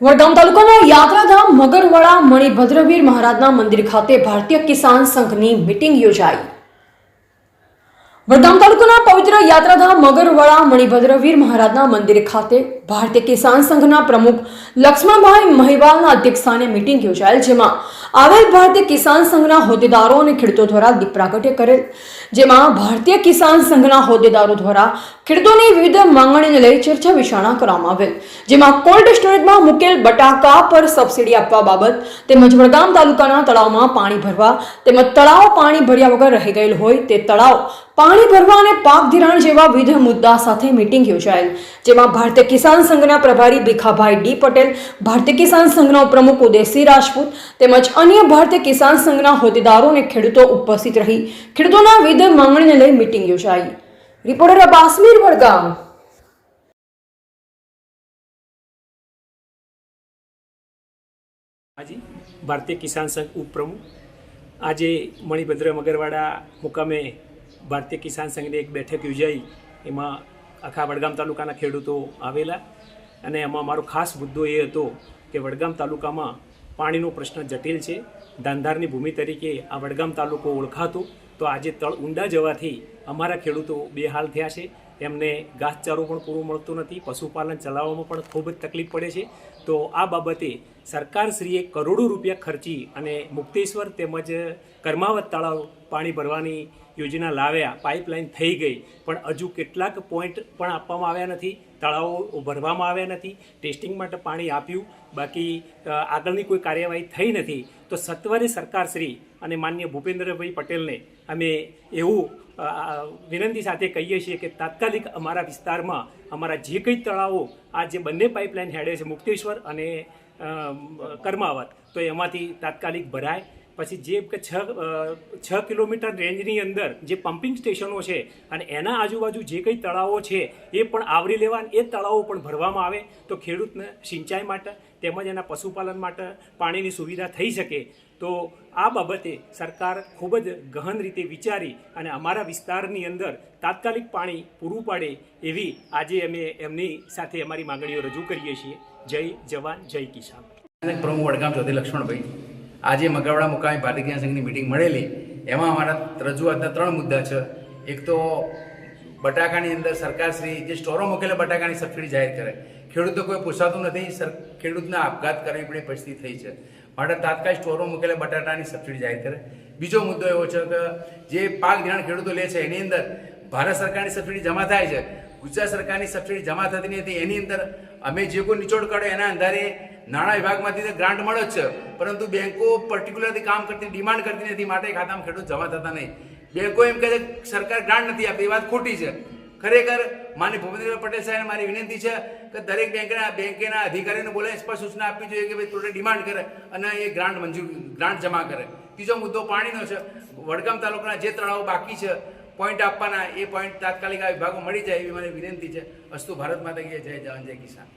વડગામ તાલુકાના યાત્રાધામ મગરવાડા મણિભદ્રવીર મહારાજના મંદિર ખાતે ભારતીય કિસાન સંઘની મીટિંગ યોજાઈ। વડગામ તાલુકાના પવિત્ર યાત્રાધામ મગરવાડા મણિભદ્રવીર મહારાજના મંદિર ખાતે ભારતીય કિસાન સંઘના પ્રમુખ લક્ષ્મણભાઈ મહિવાલના અધ્યક્ષસ્થાને મીટિંગ યોજાયેલ, જેમાં આવેલ ભારતીય કિસાન સંઘના હોદ્દેદારો અને ખેડૂતો દ્વારા દીપ પ્રાગટ્ય કરેલ, જેમાં ભારતીય કિસાન સંઘના હોદ્દેદારો દ્વારા ખેડૂતોની વિવિધ માંગણીને લઈ ચર્ચા વિચારણા કરવામાં આવેલ, જેમાં કોલ્ડ સ્ટોરેજમાં મૂકેલ બટાકા પર સબસિડી આપવા બાબત તેમજ વડગામ તાલુકાના તળાવમાં પાણી ભરવા તેમજ તળાવ પાણી ભર્યા વગર રહી ગયેલ હોય તે તળાવ પાણી ભરવા અને પાક ધિરાણ જેવા વિવિધ મુદ્દા સાથે મીટિંગ યોજાયેલ, જેમાં ભારતીય કિસાન સંઘના પ્રભારી ભીખાભાઈ ડી પટેલ, ભારતીય કિસાન સંઘના પ્રમુખ ઉદયસિંહ રાજપૂત તેમજ અન્ય ભારતીય કિસાન સંઘના હોદ્દેદારો અને ખેડૂતો ઉપસ્થિત રહી ખેડૂતોના વિવિધ માંગણીને લઈ મીટિંગ યોજાઈ। રિપોર્ટર અબ્બાસમીર, વડગામ। ભારતીય કિસાન સંઘ ઉપપ્રમુખ આજે મણિભદ્ર મગરવાડા મુકામે ભારતીય કિસાન સંઘની એક બેઠક યોજાઈ। એમાં આખા વડગામ તાલુકાના ખેડૂતો આવેલા અને એમાં મારો ખાસ મુદ્દો એ હતો કે વડગામ તાલુકામાં પાણીનો પ્રશ્ન જટિલ છે। ધાંધારની ભૂમિ તરીકે આ વડગામ તાલુકો ઓળખાતો, તો આજે તળ ઊંડા જવાથી અમારા ખેડૂતો બેહાલ થયા છે। એમને ઘાસચારો પણ પૂરો મળતો નથી, પશુપાલન ચલાવવામાં પણ ખૂબ જ તકલીફ પડે છે। તો આ બાબતે સરકારશ્રીએ કરોડો રૂપિયા ખર્ચી અને મુક્તેશ્વર તેમજ કર્માવત તળાવ પાણી ભરવાની યોજના લાવ્યા, પાઇપલાઇન થઈ ગઈ, પણ હજુ કેટલાક પોઈન્ટ પણ આપવામાં આવ્યા નથી, તળાવો ભરવામાં આવ્યા નથી, ટેસ્ટિંગ માટે પાણી આપ્યું, બાકી આગળની કોઈ કાર્યવાહી થઈ નથી। તો સત્વરે સરકારશ્રી અને માનનીય ભૂપેન્દ્રભાઈ પટેલને અમે એવું વિનંતી સાથે કહીએ છીએ કે તાત્કાલિક અમારા વિસ્તારમાં અમારા જે કંઈ તળાવો આ જે બંને પાઇપલાઇન હેડે છે, મુક્તેશ્વર અને કર્માવત, તો એમાંથી તાત્કાલિક ભરાય। પછી જે 6 કિલોમીટર રેન્જની અંદર જે પમ્પિંગ સ્ટેશનો છે અને એના આજુબાજુ જે કંઈ તળાવો છે એ પણ આવરી લેવા, એ તળાવો પણ ભરવામાં આવે તો ખેડૂતને સિંચાઈ માટે તેમજ એના પશુપાલન માટે પાણીની સુવિધા થઈ શકે। તો આ બાબતે સરકાર ખૂબ જ ગહન રીતે વિચારી અને અમારા વિસ્તારની અંદર તાત્કાલિક પાણી પૂરું પાડે એવી આજે અમે એમની સાથે અમારી માંગણીઓ રજૂ કરીએ છીએ। જય જવાન, જય કિસાન। પ્રમુખ વડગામ ચૌધરી લક્ષ્મણભાઈ, આજે મગરવાડા મુકામે ભારતીય કિસાન સંઘની મિટિંગ મળેલી, એમાં અમારા રજૂઆતના 3 મુદ્દા છે। એક તો બટાકાની અંદર સરકારશ્રી જે સ્ટોરો મૂકેલા બટાકાની સબસિડી જાહેર કરે, ખેડૂતો કોઈ પૂછાતું નથી, ખેડૂતના આપઘાત કરવી પડે પરિસ્થિતિ થઈ છે, માટે તાત્કાલિક સ્ટોરો મૂકેલા બટાટાની સબસિડી જાહેર કરે। બીજો મુદ્દો એવો છે કે જે પાક ધિરાણ ખેડૂતો લે છે એની અંદર ભારત સરકારની સબસિડી જમા થાય છે, ગુજરાત સરકારની સબસિડી જમા થતી નથી, એની અંદર અમે જે કોઈ નિચોડ કાઢ્યો એના આધારે નાણાં વિભાગમાંથી ગ્રાન્ટ મળે જ છે, પરંતુ બેંકો પર્ટિક્યુલરથી કામ કરતી ડિમાન્ડ કરતી નથી, માટે ખાતામાં ખેડૂત જમા થતા નહીં। બેંકો એમ કહે છે સરકાર ગ્રાન્ટ નથી આપતી, એ વાત ખોટી છે। ખરેખર માનનીય ભૂપેન્દ્ર પટેલ સાહેબ મારી વિનંતી છે કે દરેક બેંકના અધિકારીઓને બોલાવી સ્પષ્ટ સૂચના આપવી જોઈએ કે ભાઈ થોડી ડિમાન્ડ કરે અને એ ગ્રાન્ટ જમા કરે। ત્રીજો મુદ્દો પાણીનો છે। વડગામ તાલુકાના જે તળાવો બાકી છે પોઈન્ટ આપવાના, એ પોઈન્ટ તાત્કાલિક આ વિભાગો મળી જાય એવી મારી વિનંતી છે। અસ્તુ ભારત માતા કી જય, જવાન જય કિસાન।